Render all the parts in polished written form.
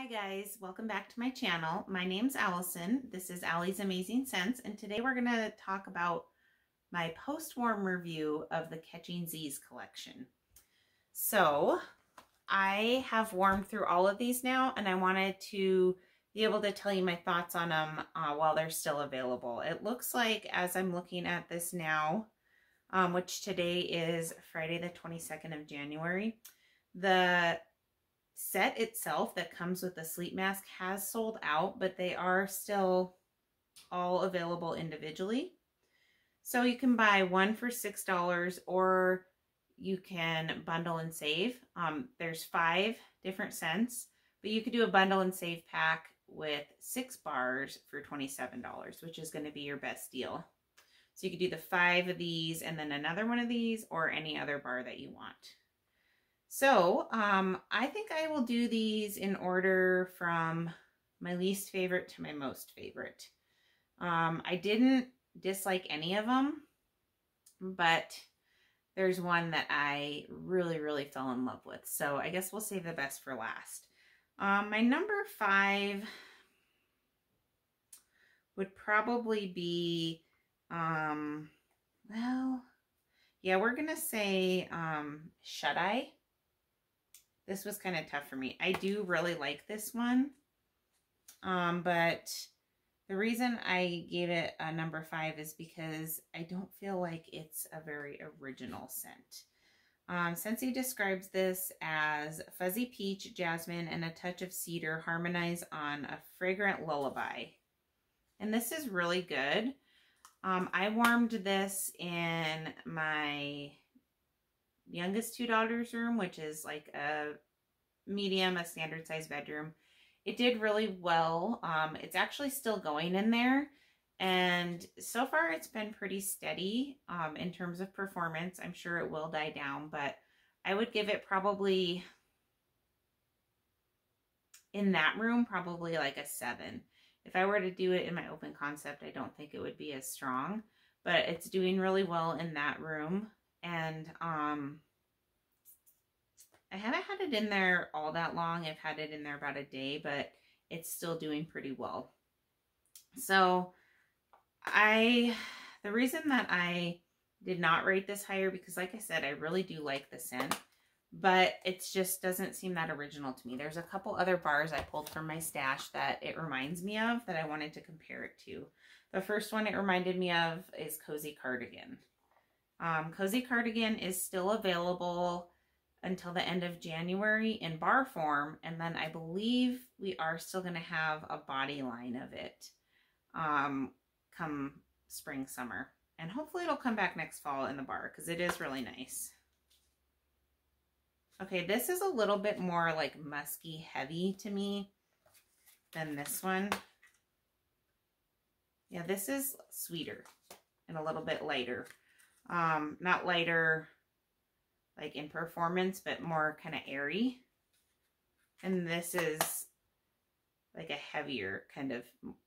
Hi guys, welcome back to my channel. My name's Allison. This is Allie's Amazing Scents, and today we're going to talk about my post-warm review of the Catching Zzzs collection. So I have warmed through all of these now, and I wanted to be able to tell you my thoughts on them while they're still available. It looks like, as I'm looking at this now, which today is Friday the 22nd of January, the set itself that comes with the sleep mask has sold out, but they are still all available individually. So you can buy one for $6 or you can bundle and save. There's 5 different scents, but you could do a bundle and save pack with 6 bars for $27, which is going to be your best deal. So you could do the 5 of these and then another one of these or any other bar that you want. So I think I will do these in order from my least favorite to my most favorite. I didn't dislike any of them, but there's one that I really fell in love with. So I guess we'll save the best for last. My number 5 would probably be, well, yeah, we're going to say Shut Eye. This was kind of tough for me. I do really like this one, but the reason I gave it a number 5 is because I don't feel like it's a very original scent. Scentsy describes this as fuzzy peach, jasmine, and a touch of cedar harmonize on a fragrant lullaby. And this is really good. I warmed this in my youngest 2 daughters' room, which is like a medium, a standard size bedroom. It did really well. It's actually still going in there, and so far it's been pretty steady in terms of performance. I'm sure it will die down, but I would give it probably, in that room, probably like a 7. If I were to do it in my open concept, I don't think it would be as strong, but it's doing really well in that room. And I haven't had it in there all that long. I've had it in there about a day, but it's still doing pretty well. So the reason that I did not rate this higher, because like I said, I really do like the scent, but it just doesn't seem that original to me. There's a couple other bars I pulled from my stash that it reminds me of that I wanted to compare it to. The first one it reminded me of is Cozy Cardigan. Cozy Cardigan is still available until the end of January in bar form, and then I believe we are still going to have a body line of it come spring, summer, and hopefully it'll come back next fall in the bar because it is really nice. Okay, this is a little bit more like musky heavy to me than this one. Yeah, this is sweeter and a little bit lighter. Not lighter like in performance, but more kind of airy. And this is like a heavier, kind of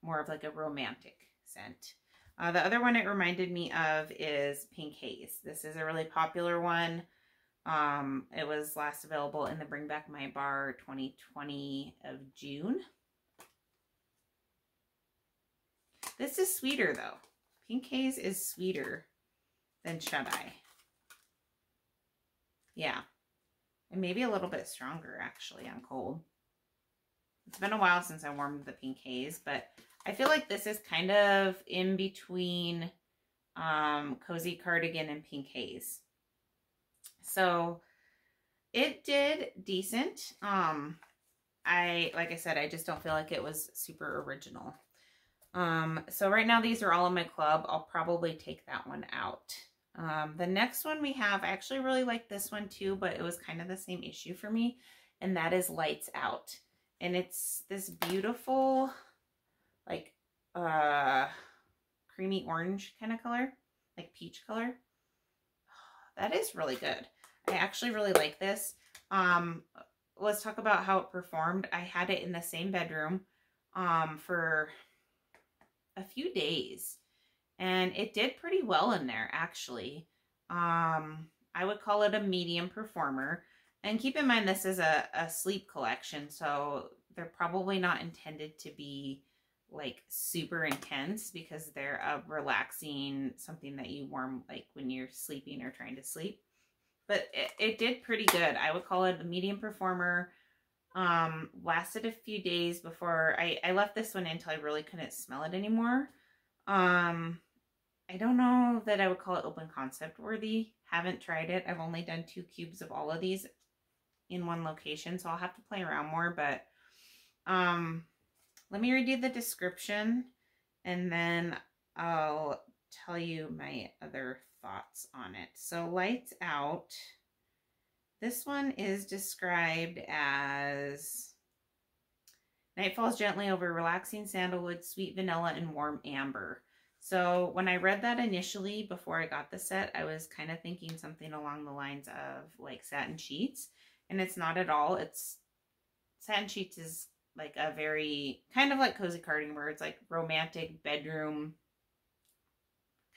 more of like a romantic scent. The other one it reminded me of is Pink Haze. This is a really popular one. It was last available in the Bring Back My Bar 2020 of June. This is sweeter though. Pink Haze is sweeter than Shut Eye. Yeah, and maybe a little bit stronger actually on cold. It's been a while since I warmed the Pink Haze, but I feel like this is kind of in between Cozy Cardigan and Pink Haze. So it did decent. Like I said, I just don't feel like it was super original. So right now these are all in my club. I'll probably take that one out. The next one we have, I actually really like this one too, but it was kind of the same issue for me, and that is Lights Out. And it's this beautiful, like, creamy orange kind of color, like peach color. That is really good. I actually really like this. Let's talk about how it performed. I had it in the same bedroom, for a few days. And it did pretty well in there, actually. I would call it a medium performer. And keep in mind, this is a sleep collection, so they're probably not intended to be like super intense because they're a relaxing, something that you warm like when you're sleeping or trying to sleep. But it did pretty good. I would call it a medium performer. Lasted a few days before I left this one in until I really couldn't smell it anymore. I don't know that I would call it open concept worthy. Haven't tried it. I've only done 2 cubes of all of these in one location, so I'll have to play around more. But let me read you the description and then I'll tell you my other thoughts on it. So Lights Out. This one is described as night falls gently over relaxing sandalwood, sweet vanilla, and warm amber. So when I read that initially before I got the set, I was kind of thinking something along the lines of like satin sheets, and it's not at all. It's satin sheets is like a very kind of like cozy carding where it's like romantic bedroom,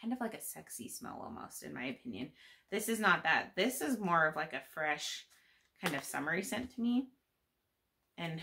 kind of like a sexy smell almost, in my opinion. This is not that. This is more of like a fresh kind of summery scent to me. And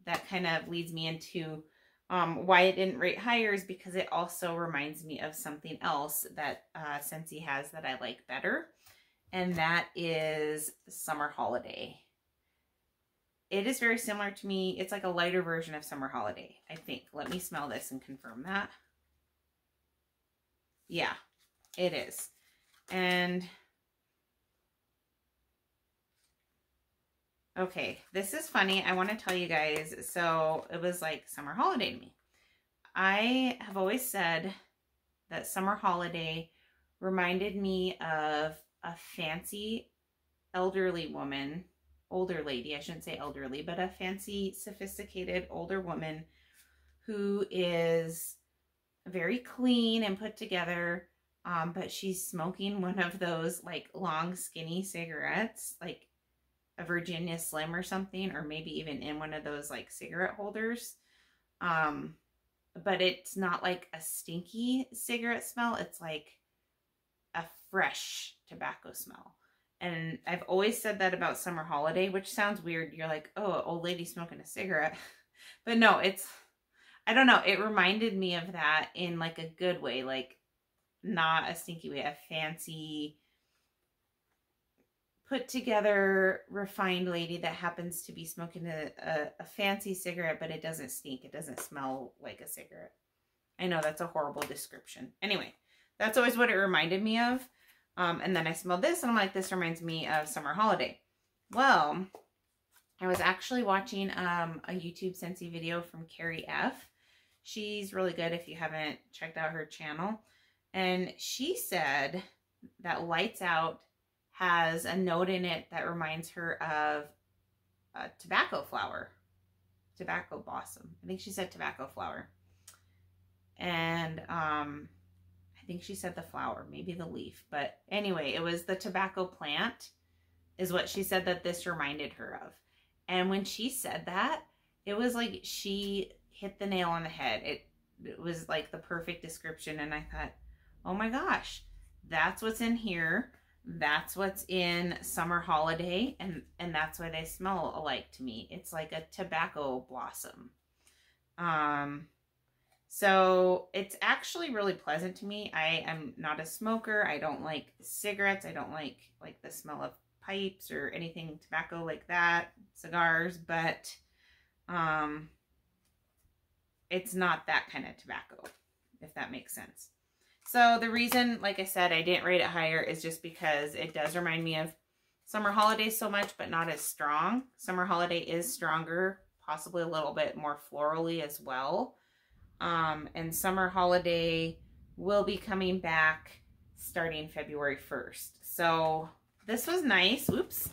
that kind of leads me into why it didn't rate higher is because it also reminds me of something else that Scentsy has that I like better. And that is Summer Holiday. It is very similar to me. It's like a lighter version of Summer Holiday, I think. Let me smell this and confirm that. Yeah, it is. And okay, this is funny. I want to tell you guys. So it was like Summer Holiday to me. I have always said that Summer Holiday reminded me of a fancy elderly woman, older lady, I shouldn't say elderly, but a fancy, sophisticated older woman who is very clean and put together, but she's smoking one of those like long skinny cigarettes, like a Virginia Slim or something, or maybe even in one of those like cigarette holders. But it's not like a stinky cigarette smell. It's like a fresh tobacco smell. And I've always said that about Summer Holiday, which sounds weird. You're like, oh, an old lady smoking a cigarette. But no, it's, I don't know. It reminded me of that in like a good way, like not a stinky way, a fancy, put together, refined lady that happens to be smoking a fancy cigarette, but it doesn't stink. It doesn't smell like a cigarette. I know that's a horrible description. Anyway, that's always what it reminded me of. And then I smelled this and I'm like, this reminds me of Summer Holiday. Well, I was actually watching a YouTube Scentsy video from Carrie F. She's really good if you haven't checked out her channel. And she said that Lights Out has a note in it that reminds her of a tobacco flower, tobacco blossom. I think she said tobacco flower. And I think she said the flower, maybe the leaf. But anyway, it was the tobacco plant is what she said that this reminded her of. And when she said that, it was like she hit the nail on the head. It was like the perfect description. And I thought, oh my gosh, that's what's in here. That's what's in Summer Holiday, and that's why they smell alike to me. It's like a tobacco blossom. So it's actually really pleasant to me. I am not a smoker. I don't like cigarettes. I don't like the smell of pipes or anything tobacco like that, cigars, but it's not that kind of tobacco, if that makes sense. So the reason, like I said, I didn't rate it higher is just because it does remind me of Summer Holiday so much, but not as strong. Summer Holiday is stronger, possibly a little bit more florally as well. And Summer Holiday will be coming back starting February 1st. So this was nice. Oops.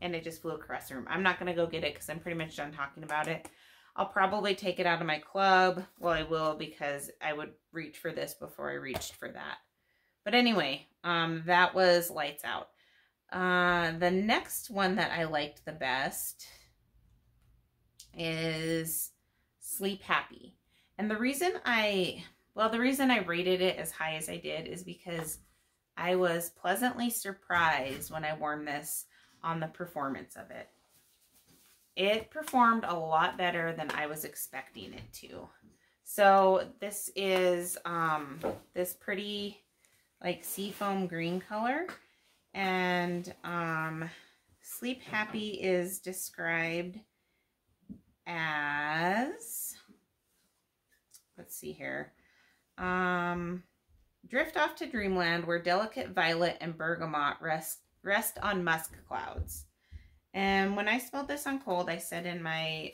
And it just flew across the room. I'm not going to go get it because I'm pretty much done talking about it. I'll probably take it out of my club. Well, I will, because I would reach for this before I reached for that. But anyway, that was Lights Out. The next one that I liked the best is Sleep Happy. And the reason I rated it as high as I did is because I was pleasantly surprised when I wore this on the performance of it. it performed a lot better than I was expecting it to. So this is this pretty like seafoam green color, and Sleep Happy is described as, let's see here, drift off to dreamland where delicate violet and bergamot rest on musk clouds. And when I smelled this on cold, I said in my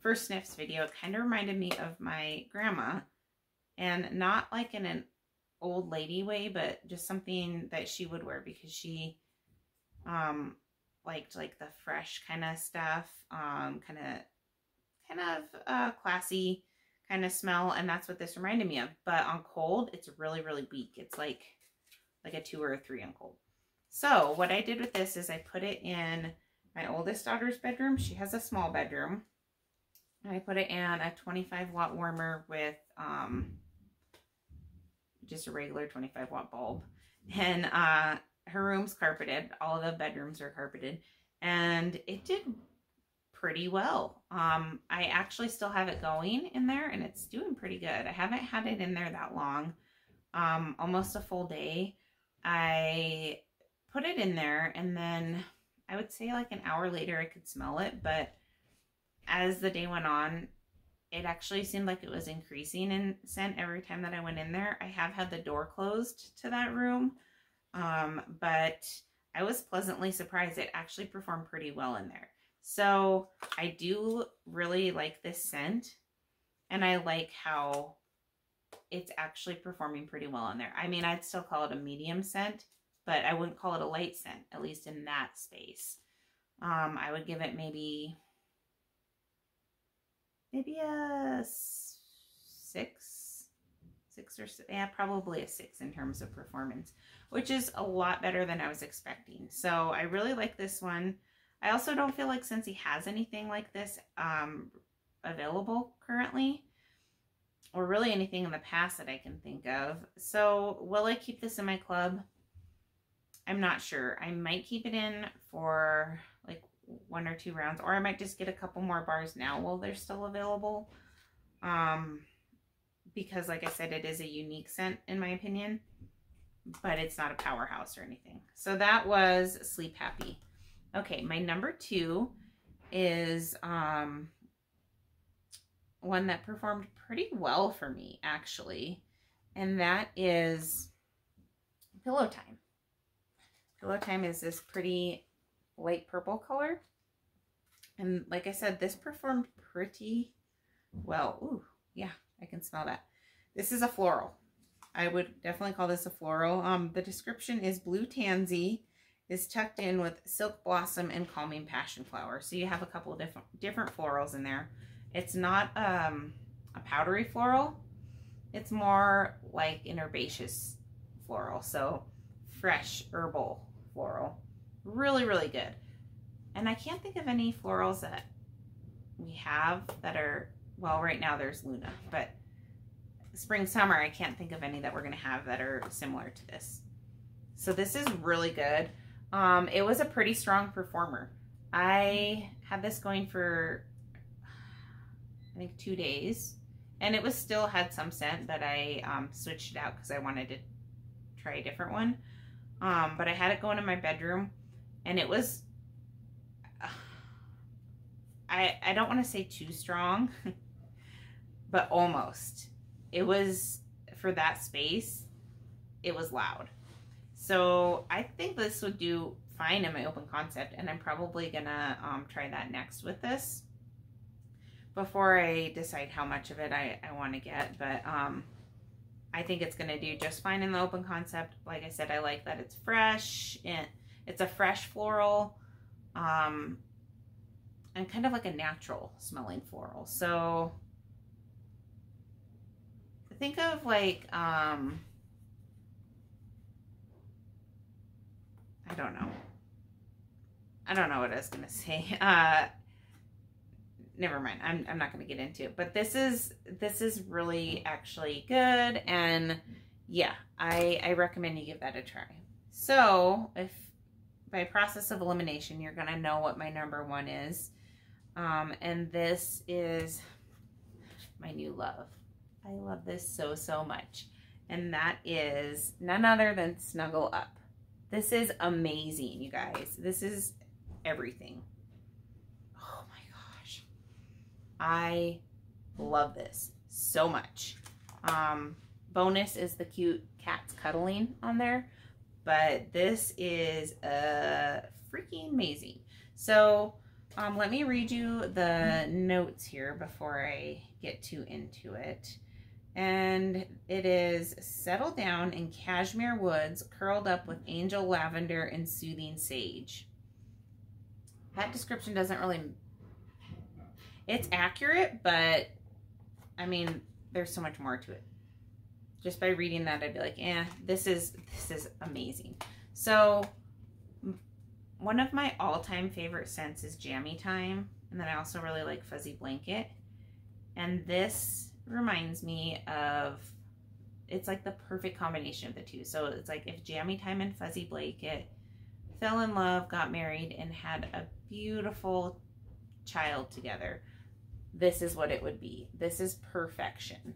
first sniffs video, it kind of reminded me of my grandma, and not like in an old lady way, but just something that she would wear because she liked like the fresh kind of stuff, kind of classy kind of smell, and that's what this reminded me of. But on cold, it's really, really weak. It's like a 2 or a 3 on cold. So what I did with this is I put it in my oldest daughter's bedroom. She has a small bedroom. And I put it in a 25-watt warmer with just a regular 25-watt bulb. And her room's carpeted. All of the bedrooms are carpeted. And it did pretty well. I actually still have it going in there, and it's doing pretty good. I haven't had it in there that long. Almost a full day. I put it in there, and then I would say like an hour later I could smell it, but as the day went on, it actually seemed like it was increasing in scent every time that I went in there. I have had the door closed to that room, but I was pleasantly surprised. It actually performed pretty well in there. So I do really like this scent, and I like how it's actually performing pretty well in there. I mean, I'd still call it a medium scent, but I wouldn't call it a light scent, at least in that space. I would give it maybe a 6 or 6, yeah, probably a 6 in terms of performance, which is a lot better than I was expecting. So I really like this one. I also don't feel like Scentsy has anything like this available currently, or really anything in the past that I can think of. So will I keep this in my club? I'm not sure. I might keep it in for like 1 or 2 rounds, or I might just get a couple more bars now while they're still available. Because like I said, it is a unique scent in my opinion, but it's not a powerhouse or anything. So that was Sleep Happy. Okay, my number 2 is one that performed pretty well for me actually, and that is Pillow Time. Pillow Time is this pretty light purple color. And like I said, this performed pretty well. Ooh, yeah, I can smell that. This is a floral. I would definitely call this a floral. The description is blue tansy is tucked in with silk blossom and calming passion flower. So you have a couple of different florals in there. It's not a powdery floral. It's more like an herbaceous floral. So fresh herbal floral. Really, really good. And I can't think of any florals that we have that are, well, right now there's Luna, but spring, summer, I can't think of any that we're going to have that are similar to this. So this is really good. It was a pretty strong performer. I had this going for, I think 2 days, and it was still had some scent, but I switched it out because I wanted to try a different one. But I had it going in my bedroom, and it was, I don't want to say too strong, but almost. It was, for that space, it was loud. So I think this would do fine in my open concept, and I'm probably gonna try that next with this before I decide how much of it I want to get. But I think it's gonna do just fine in the open concept. Like I said, I like that it's fresh, and it's a fresh floral, and kind of like a natural smelling floral. So think of like, I don't know what I was going to say. Never mind. I'm not going to get into it, but this is really actually good. And yeah, I recommend you give that a try. So if by process of elimination, you're going to know what my number 1 is. And this is my new love. I love this so, so much. And that is none other than Snuggle Up. This is amazing, you guys. This is everything. Oh my gosh. I love this so much. Bonus is the cute cats cuddling on there, but this is freaking amazing. So let me read you the notes here before I get too into it. And it is settle down in cashmere woods, curled up with angel lavender and soothing sage. That description doesn't really, it's accurate, but I mean, there's so much more to it. Just by reading that, I'd be like, this is amazing. So one of my all-time favorite scents is Jammy Time. And then I also really like Fuzzy Blanket. And this reminds me of, it's like the perfect combination of the two. So it's like if Jammy Time and Fuzzy Blanket fell in love, got married, and had a beautiful child together, this is what it would be. This is perfection.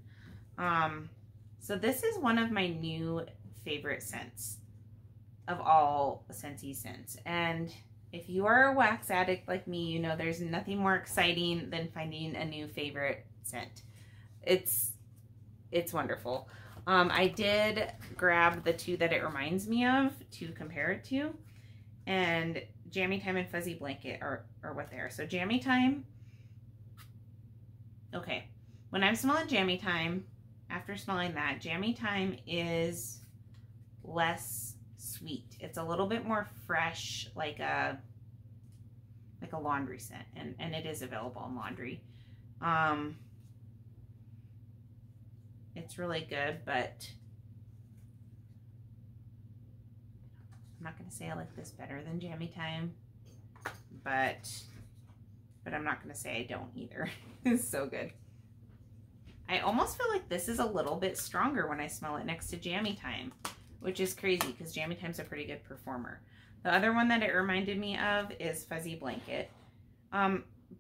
So this is one of my new favorite scents of all Scentsy scents. And if you are a wax addict like me, you know there's nothing more exciting than finding a new favorite scent. It's wonderful. I did grab the two that it reminds me of to compare it to. And Jammy Time and Fuzzy Blanket are what they are. So Jammy Time, okay. When I'm smelling Jammy Time, after smelling that, Jammy Time is less sweet. It's a little bit more fresh, like a laundry scent, and it is available in laundry. It's really good, but I'm not going to say I like this better than Jammy Time, but I'm not going to say I don't either. It's so good. I almost feel like this is a little bit stronger when I smell it next to Jammy Time, which is crazy because Jammy Time's a pretty good performer. The other one that it reminded me of is Fuzzy Blanket.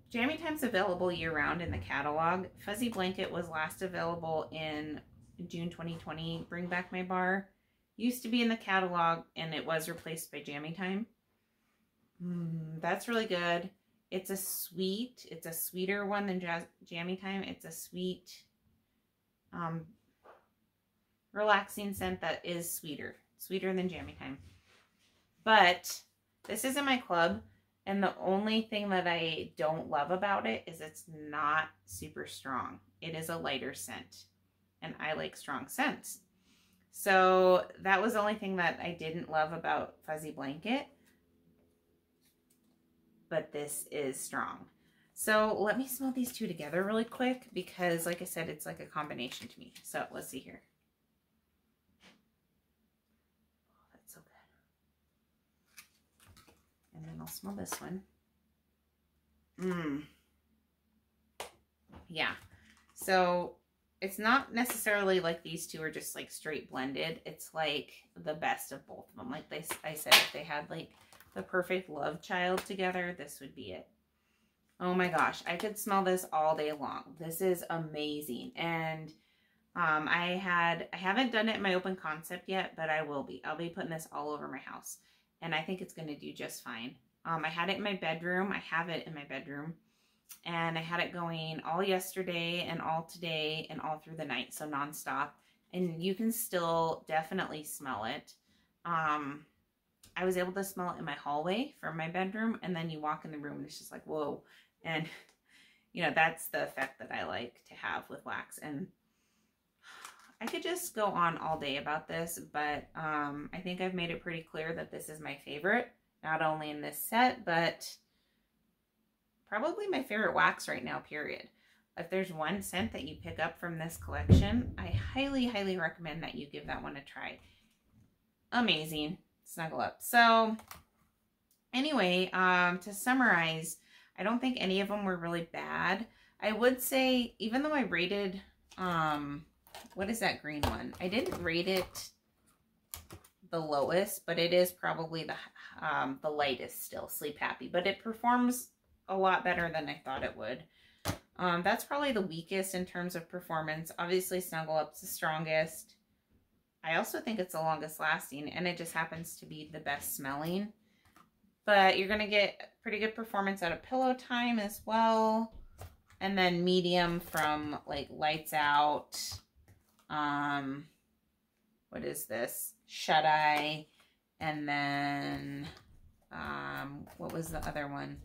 Jammy Time's available year-round in the catalog. Fuzzy Blanket was last available in June 2020. Bring Back My Bar. Used to be in the catalog, and it was replaced by Jammy Time. That's really good. It's a sweeter one than Jammy Time. It's a sweet, relaxing scent that is sweeter than Jammy Time. But this is in my club. And the only thing that I don't love about it is it's not super strong. It is a lighter scent. And I like strong scents. So that was the only thing that I didn't love about Fuzzy Blanket. But this is strong. So let me smell these two together really quick because, like I said, it's like a combination to me. So let's see here. And then I'll smell this one. Yeah. So it's not necessarily like these two are just like straight blended. It's like the best of both of them. Like I said, if they had like the perfect love child together, this would be it. Oh my gosh. I could smell this all day long. This is amazing. And I haven't done it in my open concept yet, but I will be. I'll be putting this all over my house. And I think it's going to do just fine. I had it in my bedroom. I have it in my bedroom. And I had it going all yesterday and all today and all through the night. So nonstop. And you can still definitely smell it. I was able to smell it in my hallway from my bedroom. And then you walk in the room and it's just like, whoa. And, you know, that's the effect that I like to have with wax. And I could just go on all day about this, but I think I've made it pretty clear that this is my favorite, not only in this set, but probably my favorite wax right now, period. If there's one scent that you pick up from this collection, I highly, highly recommend that you give that one a try. Amazing. Snuggle Up. So anyway, to summarize, I don't think any of them were really bad. I would say, even though I rated, what is that green one? I didn't rate it the lowest, but it is probably the lightest still, Sleep Happy. But it performs a lot better than I thought it would. That's probably the weakest in terms of performance. Obviously, Snuggle Up's the strongest. I also think it's the longest lasting, and it just happens to be the best smelling. But you're going to get pretty good performance out of Pillow Time as well. And then medium from like Lights Out. What is this? Shut Eye. And then, what was the other one?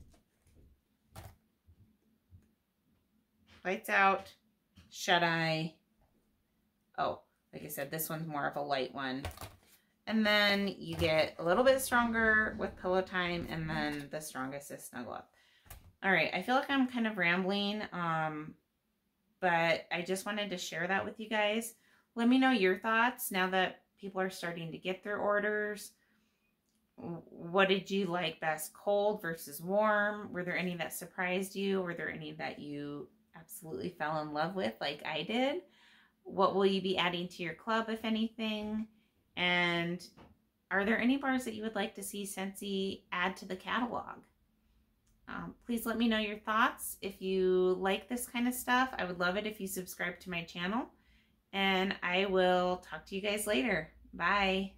Lights Out, Shut Eye. Oh, like I said, this one's more of a light one. And then you get a little bit stronger with Pillow Time, and then the strongest is Snuggle Up. All right, I feel like I'm kind of rambling, but I just wanted to share that with you guys. Let me know your thoughts now that people are starting to get their orders. What did you like best, cold versus warm? Were there any that surprised you? Were there any that you absolutely fell in love with like I did? What will you be adding to your club, if anything? And are there any bars that you would like to see Scentsy add to the catalog? Please let me know your thoughts. If you like this kind of stuff, I would love it if you subscribe to my channel. And I will talk to you guys later. Bye.